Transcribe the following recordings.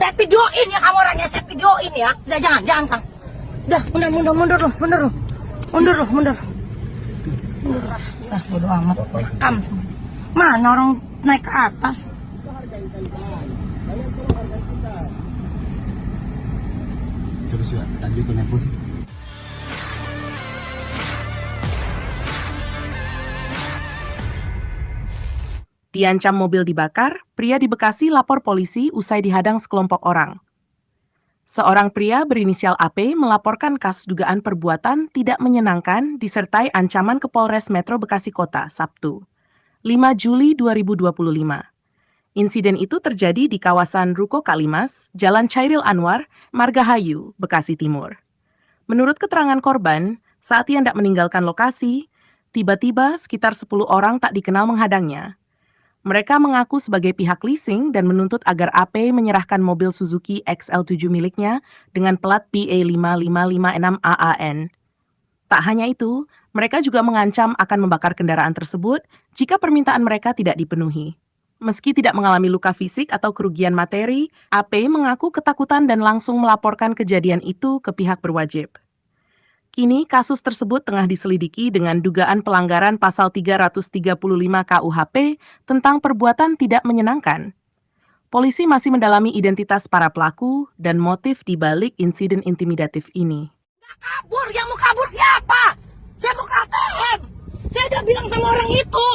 Saya videoin ya kamu orangnya, saya videoin ya. Udah jangan Kang. Udah, mundur loh. Mundur. Ah, bodo amat, rekam semua. Mana orang naik ke atas? Terus ya, lanjutin aku sih. Diancam mobil dibakar, pria di Bekasi lapor polisi usai dihadang sekelompok orang. Seorang pria berinisial AP melaporkan kasus dugaan perbuatan tidak menyenangkan disertai ancaman ke Polres Metro Bekasi Kota, Sabtu, 5 Juli 2025. Insiden itu terjadi di kawasan Ruko Kalimas, Jalan Chairil Anwar, Margahayu, Bekasi Timur. Menurut keterangan korban, saat ia hendak meninggalkan lokasi, tiba-tiba sekitar 10 orang tak dikenal menghadangnya. Mereka mengaku sebagai pihak leasing dan menuntut agar AP menyerahkan mobil Suzuki XL7 miliknya dengan plat PA5556AAN. Tak hanya itu, mereka juga mengancam akan membakar kendaraan tersebut jika permintaan mereka tidak dipenuhi. Meski tidak mengalami luka fisik atau kerugian materi, AP mengaku ketakutan dan langsung melaporkan kejadian itu ke pihak berwajib. Kini kasus tersebut tengah diselidiki dengan dugaan pelanggaran pasal 335 KUHP tentang perbuatan tidak menyenangkan. Polisi masih mendalami identitas para pelaku dan motif di balik insiden intimidatif ini. Kabur, yang mau kabur siapa? Saya mau ke ATM. Saya udah bilang sama orang itu.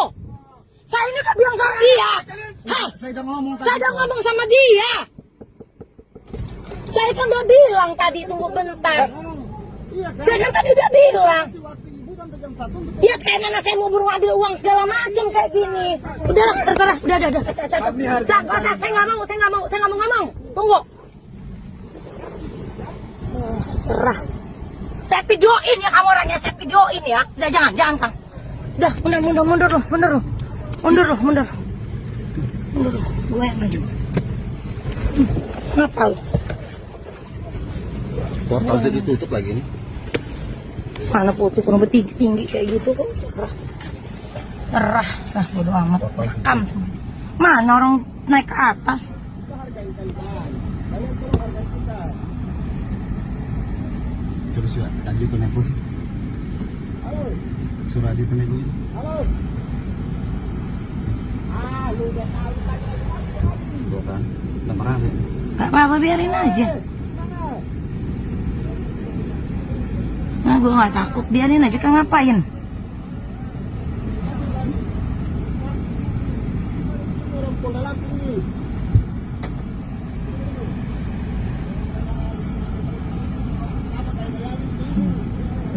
Saya ini udah bilang sama dia. Hah? Saya udah ngomong sama dia. Saya kan udah bilang tadi tunggu bentar. Saya kan tadi udah bilang. Dia kayak mana saya mau ngambil uang segala macam kayak gini. Udahlah, terserah. Udah. Saya nggak mau ngomong. Tunggu. Serah. Saya videoin ya kamu orangnya, saya videoin ya. Udah jangan Kang. Udah, mundur loh. Gue yang maju. Ngapa lu? Portal jadi ditutup lagi nih. Mana putih kurang tinggi kayak gitu kok. Serah. Nah, bodo amat, rekam semua. Mana orang naik ke atas? Terus ya, lanjutin aku sih. Sudah dipenuhi. Bukan, udah merah. Gak apa-apa, biarin aja. Nah, gue gak takut, biarin aja. Kan ngapain?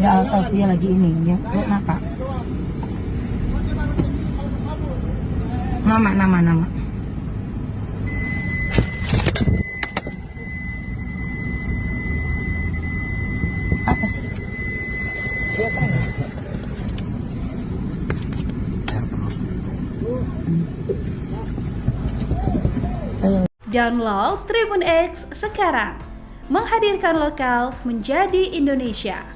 Ya, atas dia lagi ini, ya. Kenapa? Nama. Apa sih? Download Tribun X sekarang, menghadirkan lokal menjadi Indonesia.